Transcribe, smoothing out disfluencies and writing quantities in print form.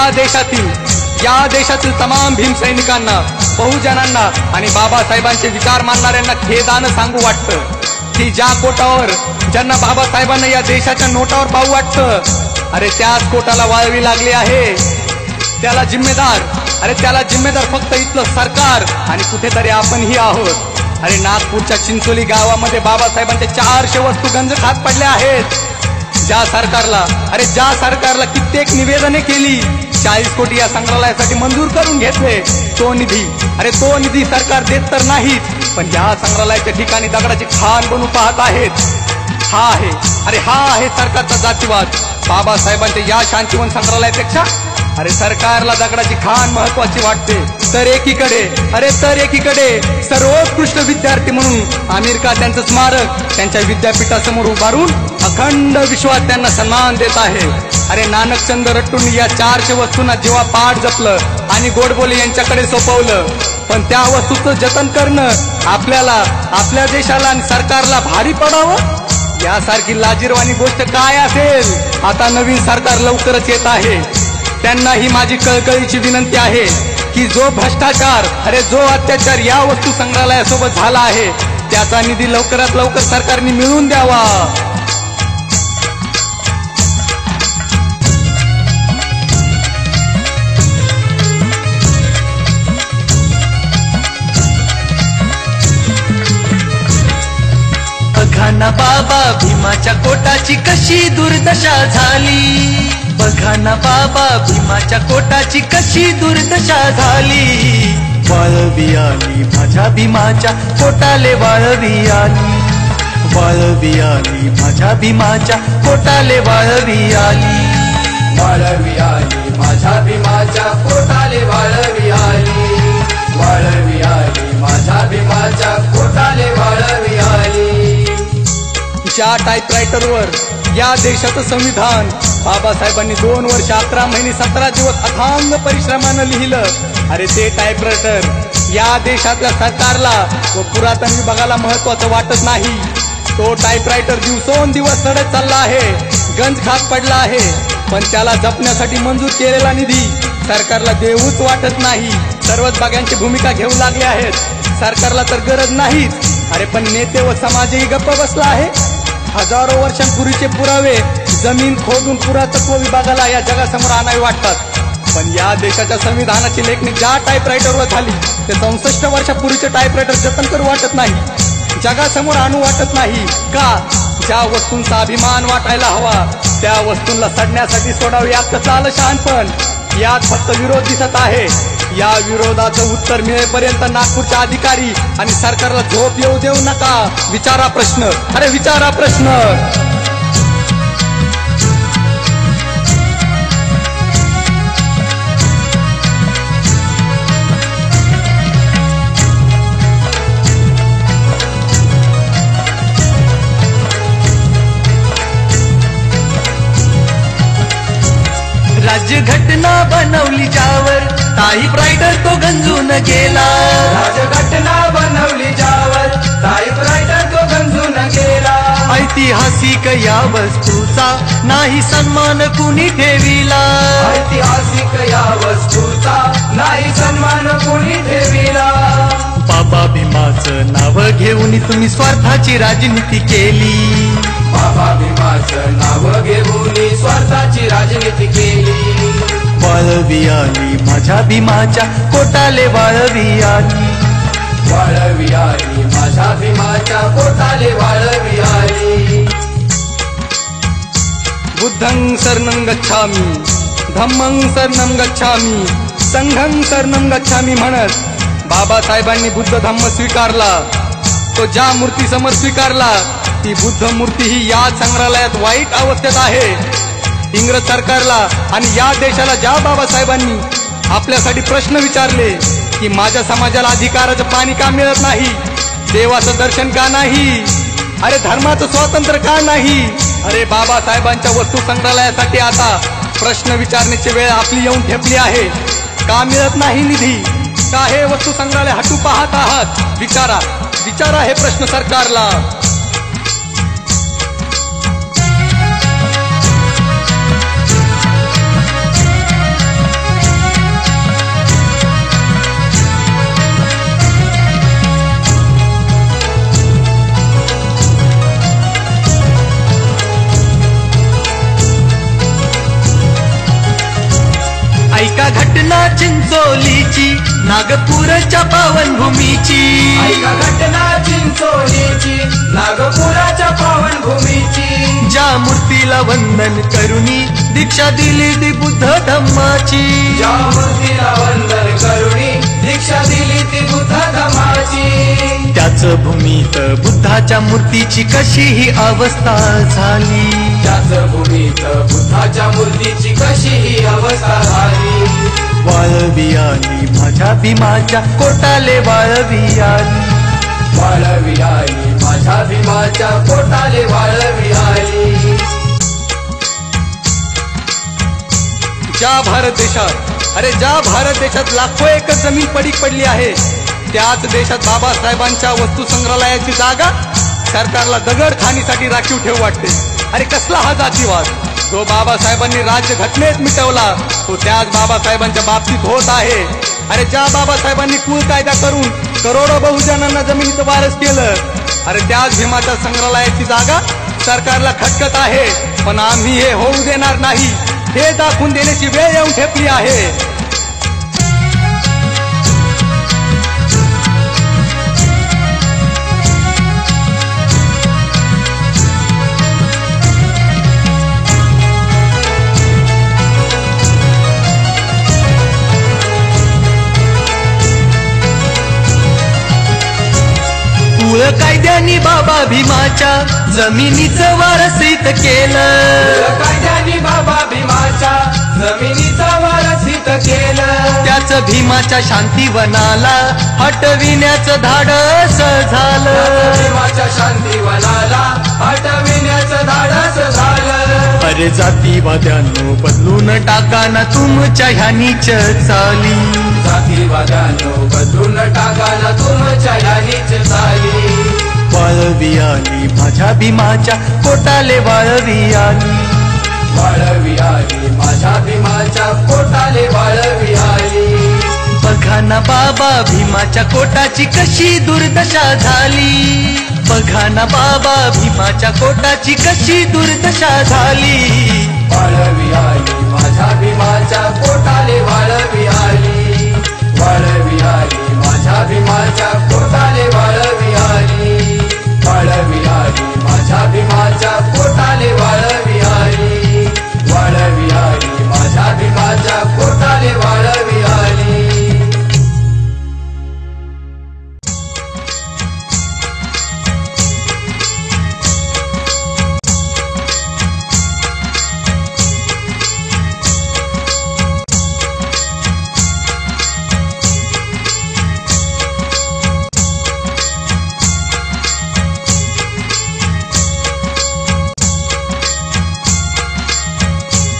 या देशातील तमाम भीम सैनिकांना, बहुजनांना आणि बाबासाहेबांचे विचार मानणाऱ्यांना खेदानं सांगू वाटतं की ज्यांना बाबासाहेबांना या देशाच्या नोटावर पाहू वाटतं, अरे त्याच कोटाला वाळवी लागली आहे. त्याला जिम्मेदार फक्त इथलं सरकार आणि कुठेतरी आपणही आहोत. अरे नागपूरच्या चिंचोली गावामध्ये बाबासाहेबांच्या 400 वस्तू गंज खात पडल्या आहेत. ज्या सरकारला कित्येक निवेदने केली, 40 कोटी या संग्रहालयासाठी मंजूर करून घेतले, तो निधी सरकार देत तर नाहीत, पण या संग्रहालयाच्या ठिकाणी दगडाची खान बनू पाहत आहेत. हा आहे सरकारचा जातीवाद. बाबासाहेबांच्या या शांतिवन संग्रहालयापेक्षा सरकारला दगडाची खान महत्वाची वाटते. तर एकीकडे सर्वोत्कृष्ट विद्यार्थी म्हणून आमिर खान त्यांचं स्मारक त्यांच्या विद्यापीठासमोर उभारून अखंड विश्वात त्यांना सन्मान देत आहे. नानकचंद रट्टूंनी या 400 वस्तूंना जेव्हा पाठ जपलं आणि गोडबोले यांच्याकडे सोपवलं, पण त्या वस्तूचं जतन करणं आपल्या देशाला आणि सरकारला भारी पडावं यासारखी लाजिरवाणी गोष्ट काय असेल. आता नवीन सरकार लवकरच येत आहे. त्यांनाही माझी कळकळीची विनंती आहे की जो भ्रष्टाचार जो अत्याचार या वस्तू संग्रहालयासोबत झाला आहे, त्याचा निधी लवकरात लवकर सरकारने मिळवून द्यावा. बघा ना बाबा भीमाच्या कोटाची कशी दुर्दशा झाली. बघा ना बाबा भीमाच्या कोटाची कशी दुर्दशा झाली. वाळवी आली माझ्या भीमाच्या कोटाले, वाळवी आली. वाळवी आली माझ्या भीमाच्या कोटाले, वाळवी आली. वाळवी आली माझ्या भीमाच्या कोटाले, वाळवी आली. वाळवी आली माझ्या भीमाच्या कोटाले, वाळवी आली. ज्या टाईपरायटरवर या देशाचं संविधान बाबासाहेबांनी 2 वर्ष 11 महिने 17 दिवस अथांग परिश्रमानं लिहिलं, ते टाईपरायटर या देशातल्या सरकारला व पुरातन विभागाला महत्वाचं वाटत नाही. तो टाईपरायटर दिवसोंदिवस सडत चालला आहे, गंज खात पडला आहे, पण त्याला जपण्यासाठी मंजूर केलेला निधी सरकारला देऊच वाटत नाही. सर्वच भाग्यांची भूमिका घेऊ लागले आहेत. सरकारला तर गरज नाहीच, पण नेते व समाजही गप्प बसला आहे. हजारो वर्षांपूर्वीचे पुरावे जमीन खोदून पुरातत्व विभागाला या जगासमोर आणावे वाटतात, पण या देशाच्या संविधानाची लेखणी ज्या टाईपरायटरवर झाली ते 64 वर्षापूर्वीचे टाईपरायटर जतन करू वाटत नाही, जगासमोर आणू वाटत नाही. का? ज्या वस्तूंचा अभिमान वाटायला हवा त्या वस्तूंना सडण्यासाठी सोडावे यात चाल शहाणपण. यात फक्त विरोध दिसत आहे. या विरोधाचं उत्तर मिळेपर्यंत नागपूरच्या अधिकारी आणि सरकारला झोप येऊ देऊ नका. विचारा प्रश्न, विचारा प्रश्न. राज्यघटना बनवली ज्यावर टाईपरायटर तो गंजून गेला. राज्यघटना बनवली ज्यावर टाईपरायटर तो गंजून गेला. ऐतिहासिक या वस्तूचा नाही सन्मान कुणी ठेविला. ऐतिहासिक या वस्तूचा नाही सन्मान कुणी ठेविला. बाबा भीमाचं नाव घेऊन तुम्ही स्वार्थाची राजनीती केली. बाबा भीमाचं नाव घेऊन स्वार्थाची राजनीती केली. वाळवी आली माझ्या भीमाच्या कोटाले, वाळवी आली. वाळवी आली माझ्या भीमाच्या कोटाले, वाळवी आली. बुद्धं शरणं गच्छामि, धम्मं शरणं गच्छामि, संघं शरणं गच्छामि म्हणत बाबासाहेबांनी बुद्ध धम्म स्वीकारला. तो ज्या मूर्तीसमोर स्वीकारला ती बुद्ध मूर्ती ही या संग्रहालयात वाईट अवस्थेत आहे. इंग्रज सरकारला आणि या देशाला ज्या बाबासाहेबांनी आपल्यासाठी प्रश्न विचारले की माझ्या समाजाला अधिकाराचं पाणी का मिळत नाही, देवाचं दर्शन का नाही, धर्माचं स्वातंत्र्य का नाही, बाबासाहेबांच्या वस्तू संग्रहालयासाठी आता प्रश्न विचारण्याची वेळ आपली येऊन ठेपली आहे. का मिळत नाही निधी? का हे वस्तू संग्रहालय हटू पाहत आहात? विचारा हे प्रश्न सरकारला. चिंचोलीची नागपूरच्या पावनभूमीची ऐका घटना चिंचोलीची नागपुराच्या पावनभूमीची ज्या मूर्तीला वंदन करुणी दीक्षा दिली ती बुद्ध धम्माची ज्या मूर्तीला वंदन करुणी दीक्षा दिली ती बुद्ध धम्माची त्याच भूमीत बुद्धाच्या मूर्तीची कशी ही अवस्था झाली त्याच भूमीत बुद्धाच्या मूर्तीची कशी ही अवस्था झाली वाळवी आली माझ्या भीमाच्या कोटाले वाळवी आली वाळवी आली माझ्या भीमाच्या पोटाले वाळवी आली ज्या भारत देशात लाखो एकर जमीन पडीक पडली आहे त्याच देशात बाबासाहेबांच्या वस्तू संग्रहालयाची जागा सरकारला दगड खाणीसाठी राखीव ठेवू वाटते. अरे कसला हा जातीवाद जो बाबासाहेबांनी राज्य घटनेत मिटवला तो त्याच बाबासाहेबांच्या बाबतीत होत आहे. अरे ज्या बाबासाहेबांनी कुल कायदा करून करोडो बहुजनांना जमिनीचं वारस केलं अरे त्याच भीमाच्या संग्रहालयाची जागा सरकारला खटकत आहे. पण आम्ही हे होऊ देणार नाही हे दाखवून देण्याची वेळ येऊन ठेपली आहे. कुळ कायद्यानी बाबा भीमाच्या जमिनीचं वारसीत केलं कायद्यानी बाबा भीमाच्या जमिनीचं वारसीत केलं त्याच भीमाच्या शांतिवनाला हटविण्याचं धाडस झालं भीमाच्या शांतिवनाला हटविण्याचं धाडस झालं अरे जातीवाद्यांनो बदलून टाका ना तुमच्या ह्या नीच चाली जातीवाद्यांनो बदलून टाका ना तुमच्या ह्या नीच चाली वाळवी आली माझ्या भीमाच्या कोटाले वाळवी आली वाळवी आली माझ्या भीमाच्या पोटाले वाळवी आली बघा ना बाबा भीमाच्या कोटाची कशी दुर्दशा झाली बघा ना बाबा भीमाच्या कोटाची कशी दुर्दशा झाली वाळवी आली माझ्या भीमाच्या पोटाले वाळवी आली वाळवी आली माझ्या भीमाच्या